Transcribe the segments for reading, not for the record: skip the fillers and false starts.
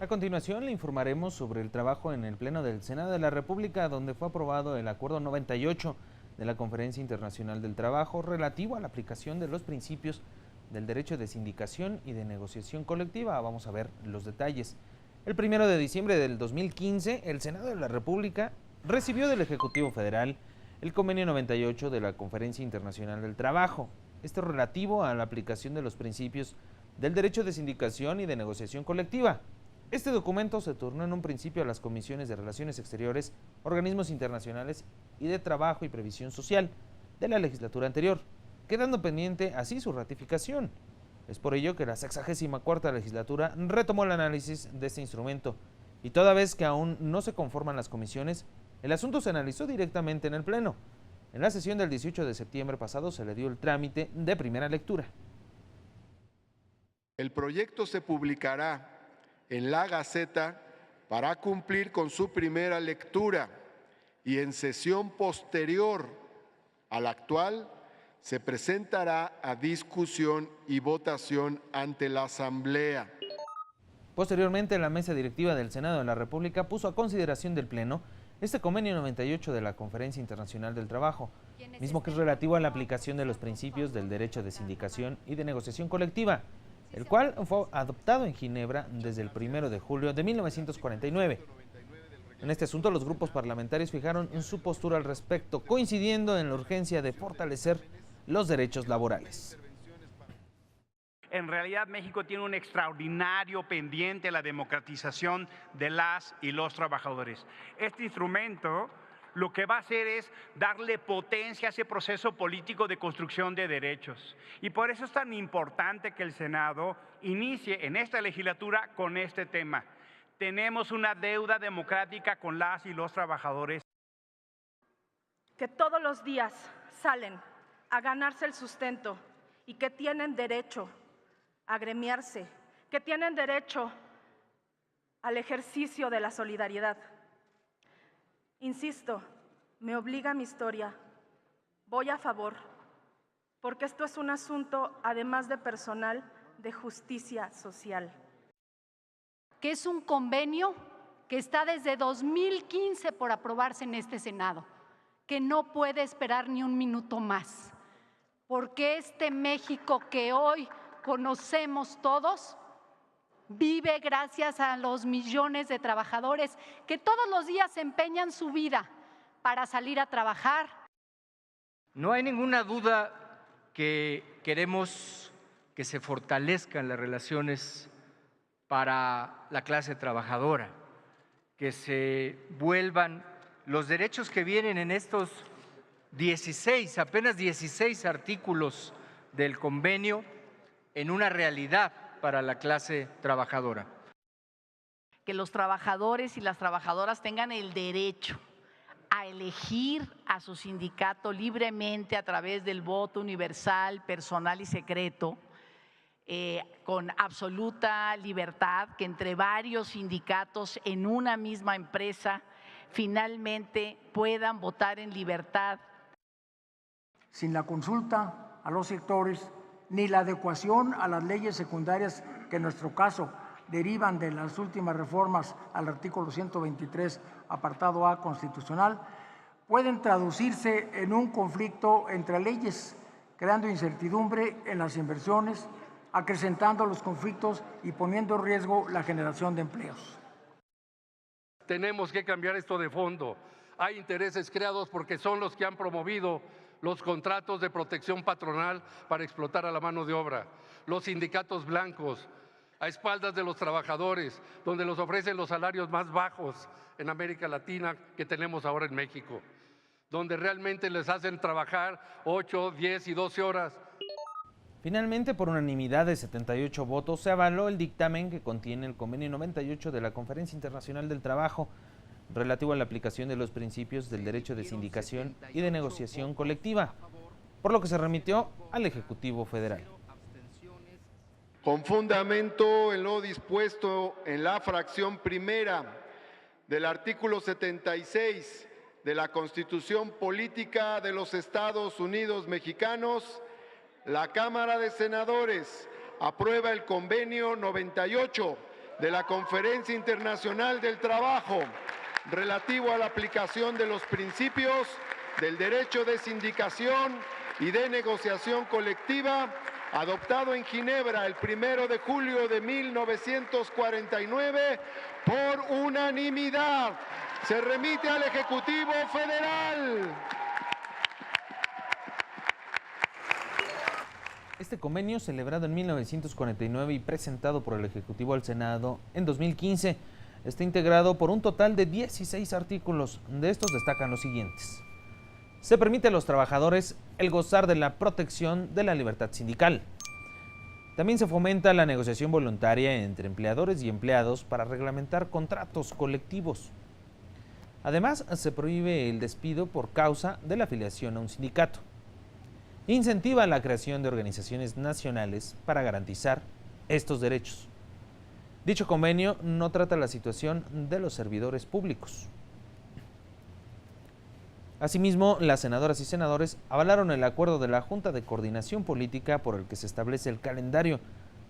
A continuación le informaremos sobre el trabajo en el Pleno del Senado de la República, donde fue aprobado el Acuerdo 98 de la Conferencia Internacional del Trabajo relativo a la aplicación de los principios del derecho de sindicación y de negociación colectiva. Vamos a ver los detalles. El 1 de diciembre del 2015, el Senado de la República recibió del Ejecutivo Federal el Convenio 98 de la Conferencia Internacional del Trabajo. Esto relativo a la aplicación de los principios del derecho de sindicación y de negociación colectiva. Este documento se turnó en un principio a las comisiones de Relaciones Exteriores, organismos internacionales y de Trabajo y Previsión Social de la legislatura anterior, quedando pendiente así su ratificación. Es por ello que la 64ª legislatura retomó el análisis de este instrumento y toda vez que aún no se conforman las comisiones, el asunto se analizó directamente en el Pleno. En la sesión del 18 de septiembre pasado se le dio el trámite de primera lectura. El proyecto se publicará en la Gaceta para cumplir con su primera lectura y en sesión posterior a la actual se presentará a discusión y votación ante la Asamblea. Posteriormente, la mesa directiva del Senado de la República puso a consideración del Pleno este Convenio 98 de la Conferencia Internacional del Trabajo, mismo que es relativo a la aplicación de los principios del derecho de sindicación y de negociación colectiva, el cual fue adoptado en Ginebra desde el 1 de julio de 1949. En este asunto, los grupos parlamentarios fijaron su postura al respecto, coincidiendo en la urgencia de fortalecer los derechos laborales. En realidad, México tiene un extraordinario pendiente, la democratización de las y los trabajadores. Este instrumento lo que va a hacer es darle potencia a ese proceso político de construcción de derechos. Y por eso es tan importante que el Senado inicie en esta legislatura con este tema. Tenemos una deuda democrática con las y los trabajadores. Que todos los días salen a ganarse el sustento y que tienen derecho a agremiarse, que tienen derecho al ejercicio de la solidaridad. Insisto, me obliga mi historia, voy a favor, porque esto es un asunto, además de personal, de justicia social. Que es un convenio que está desde 2015 por aprobarse en este Senado, que no puede esperar ni un minuto más, porque este México que hoy conocemos todos vive gracias a los millones de trabajadores que todos los días empeñan su vida para salir a trabajar. No hay ninguna duda que queremos que se fortalezcan las relaciones para la clase trabajadora, que se vuelvan los derechos que vienen en estos apenas 16 artículos del convenio en una realidad para la clase trabajadora. Que los trabajadores y las trabajadoras tengan el derecho a elegir a su sindicato libremente a través del voto universal, personal y secreto, con absoluta libertad, que entre varios sindicatos en una misma empresa finalmente puedan votar en libertad. Sin la consulta a los sectores ni la adecuación a las leyes secundarias que en nuestro caso derivan de las últimas reformas al artículo 123, apartado A constitucional, pueden traducirse en un conflicto entre leyes, creando incertidumbre en las inversiones, acrecentando los conflictos y poniendo en riesgo la generación de empleos. Tenemos que cambiar esto de fondo. Hay intereses creados porque son los que han promovido los contratos de protección patronal para explotar a la mano de obra, los sindicatos blancos, a espaldas de los trabajadores, donde los ofrecen los salarios más bajos en América Latina que tenemos ahora en México, donde realmente les hacen trabajar 8, 10 y 12 horas. Finalmente, por unanimidad de 78 votos, se avaló el dictamen que contiene el Convenio 98 de la Conferencia Internacional del Trabajo, relativo a la aplicación de los principios del derecho de sindicación y de negociación colectiva, por lo que se remitió al Ejecutivo Federal. Con fundamento en lo dispuesto en la fracción primera del artículo 76 de la Constitución Política de los Estados Unidos Mexicanos, la Cámara de Senadores aprueba el Convenio 98 de la Conferencia Internacional del Trabajo relativo a la aplicación de los principios del derecho de sindicación y de negociación colectiva, adoptado en Ginebra el 1 de julio de 1949 por unanimidad. Se remite al Ejecutivo Federal. Este convenio, celebrado en 1949 y presentado por el Ejecutivo al Senado en 2015, está integrado por un total de 16 artículos. De estos destacan los siguientes. Se permite a los trabajadores el gozar de la protección de la libertad sindical. También se fomenta la negociación voluntaria entre empleadores y empleados para reglamentar contratos colectivos. Además, se prohíbe el despido por causa de la afiliación a un sindicato. Incentiva la creación de organizaciones nacionales para garantizar estos derechos. Dicho convenio no trata la situación de los servidores públicos. Asimismo, las senadoras y senadores avalaron el acuerdo de la Junta de Coordinación Política por el que se establece el calendario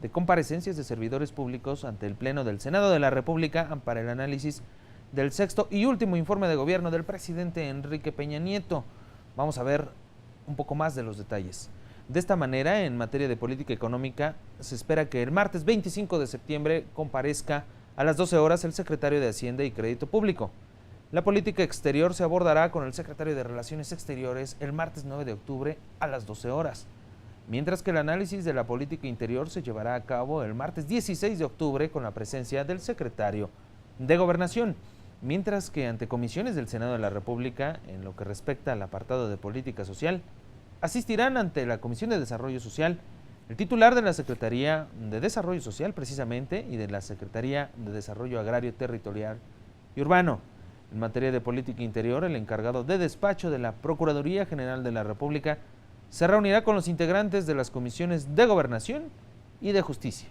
de comparecencias de servidores públicos ante el Pleno del Senado de la República para el análisis del sexto y último informe de gobierno del presidente Enrique Peña Nieto. Vamos a ver un poco más de los detalles. De esta manera, en materia de política económica, se espera que el martes 25 de septiembre comparezca a las 12 horas el secretario de Hacienda y Crédito Público. La política exterior se abordará con el secretario de Relaciones Exteriores el martes 9 de octubre a las 12 horas, mientras que el análisis de la política interior se llevará a cabo el martes 16 de octubre con la presencia del secretario de Gobernación, mientras que ante comisiones del Senado de la República, en lo que respecta al apartado de política social, asistirán ante la Comisión de Desarrollo Social el titular de la Secretaría de Desarrollo Social precisamente y de la Secretaría de Desarrollo Agrario, Territorial y Urbano. En materia de política interior, el encargado de despacho de la Procuraduría General de la República se reunirá con los integrantes de las comisiones de Gobernación y de Justicia,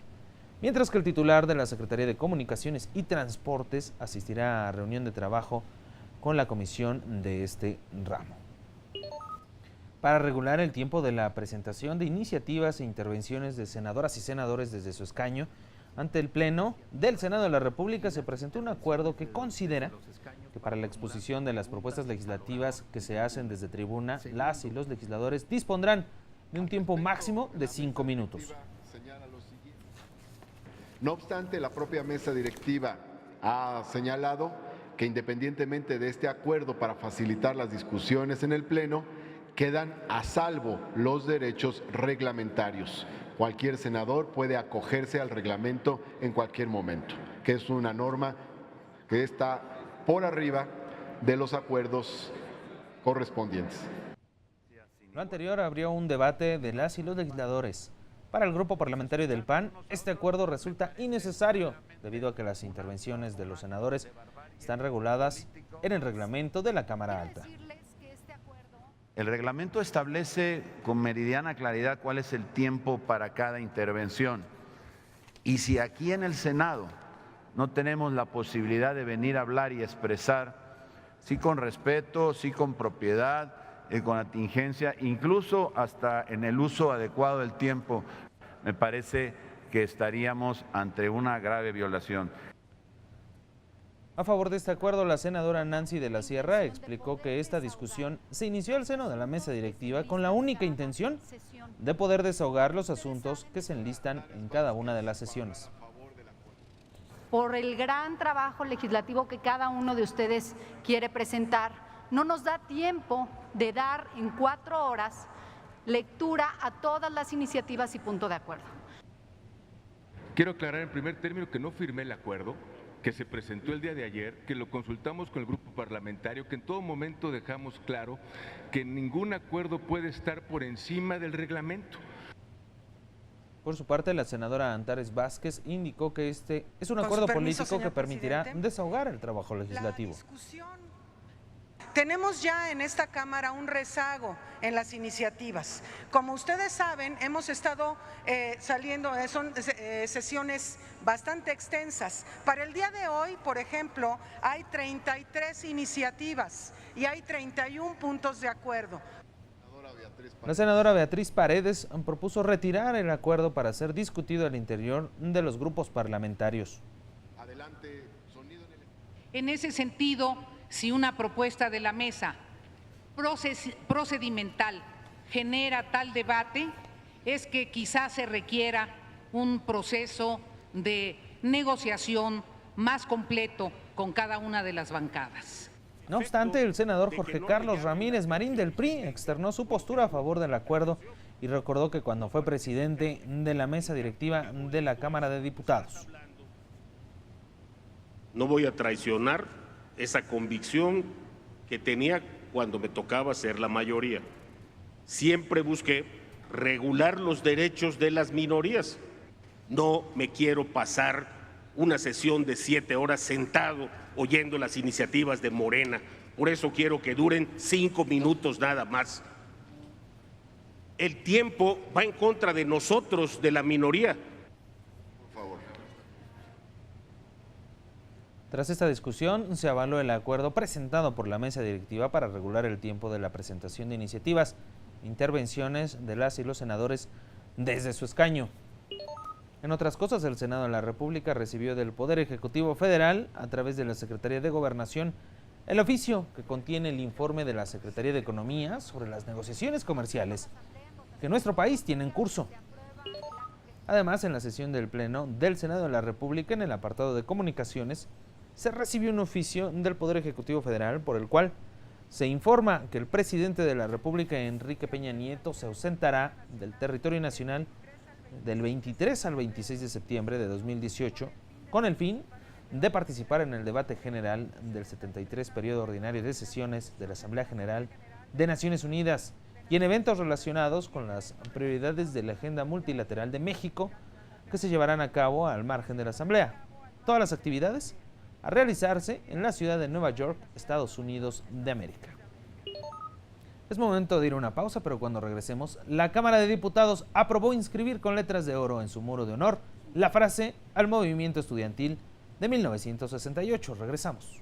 mientras que el titular de la Secretaría de Comunicaciones y Transportes asistirá a reunión de trabajo con la comisión de este ramo. Para regular el tiempo de la presentación de iniciativas e intervenciones de senadoras y senadores desde su escaño, ante el Pleno del Senado de la República se presentó un acuerdo que considera que para la exposición de las propuestas legislativas que se hacen desde tribuna, las y los legisladores dispondrán de un tiempo máximo de 5 minutos. No obstante, la propia mesa directiva ha señalado que independientemente de este acuerdo para facilitar las discusiones en el Pleno, quedan a salvo los derechos reglamentarios. Cualquier senador puede acogerse al reglamento en cualquier momento, que es una norma que está por arriba de los acuerdos correspondientes. Lo anterior abrió un debate de las y los legisladores. Para el grupo parlamentario del PAN, este acuerdo resulta innecesario debido a que las intervenciones de los senadores están reguladas en el reglamento de la Cámara Alta. El reglamento establece con meridiana claridad cuál es el tiempo para cada intervención. Y si aquí en el Senado no tenemos la posibilidad de venir a hablar y expresar, sí con respeto, sí con propiedad, con atingencia, incluso hasta en el uso adecuado del tiempo, me parece que estaríamos ante una grave violación. A favor de este acuerdo, la senadora Nancy de la Sierra explicó que esta discusión se inició al seno de la mesa directiva con la única intención de poder desahogar los asuntos que se enlistan en cada una de las sesiones. Por el gran trabajo legislativo que cada uno de ustedes quiere presentar, no nos da tiempo de dar en 4 horas lectura a todas las iniciativas y punto de acuerdo. Quiero aclarar en primer término que no firmé el acuerdo, que se presentó el día de ayer, que lo consultamos con el grupo parlamentario, que en todo momento dejamos claro que ningún acuerdo puede estar por encima del reglamento. Por su parte, la senadora Antares Vázquez indicó que este es un acuerdo político que permitirá desahogar el trabajo legislativo. Tenemos ya en esta Cámara un rezago en las iniciativas. Como ustedes saben, hemos estado saliendo, son sesiones bastante extensas. Para el día de hoy, por ejemplo, hay 33 iniciativas y hay 31 puntos de acuerdo. La senadora Beatriz Paredes propuso retirar el acuerdo para ser discutido al interior de los grupos parlamentarios. Adelante, sonido en el... En ese sentido, si una propuesta de la mesa procedimental genera tal debate, es que quizás se requiera un proceso de negociación más completo con cada una de las bancadas. No obstante, el senador Jorge Carlos Ramírez Marín del PRI externó su postura a favor del acuerdo y recordó que cuando fue presidente de la mesa directiva de la Cámara de Diputados. No voy a traicionar esa convicción que tenía cuando me tocaba ser la mayoría. Siempre busqué regular los derechos de las minorías. No me quiero pasar una sesión de 7 horas sentado oyendo las iniciativas de Morena. Por eso quiero que duren 5 minutos nada más. El tiempo va en contra de nosotros, de la minoría. Por favor. Tras esta discusión, se avaló el acuerdo presentado por la mesa directiva para regular el tiempo de la presentación de iniciativas e intervenciones de las y los senadores desde su escaño. En otras cosas, el Senado de la República recibió del Poder Ejecutivo Federal, a través de la Secretaría de Gobernación, el oficio que contiene el informe de la Secretaría de Economía sobre las negociaciones comerciales que nuestro país tiene en curso. Además, en la sesión del Pleno del Senado de la República, en el apartado de comunicaciones, se recibió un oficio del Poder Ejecutivo Federal por el cual se informa que el presidente de la República, Enrique Peña Nieto, se ausentará del territorio nacional del 23 al 26 de septiembre de 2018 con el fin de participar en el debate general del 73 periodo ordinario de sesiones de la Asamblea General de Naciones Unidas y en eventos relacionados con las prioridades de la agenda multilateral de México que se llevarán a cabo al margen de la Asamblea. Todas las actividades a realizarse en la ciudad de Nueva York, Estados Unidos de América. Es momento de ir a una pausa, pero cuando regresemos, la Cámara de Diputados aprobó inscribir con letras de oro en su muro de honor la frase al movimiento estudiantil de 1968. Regresamos.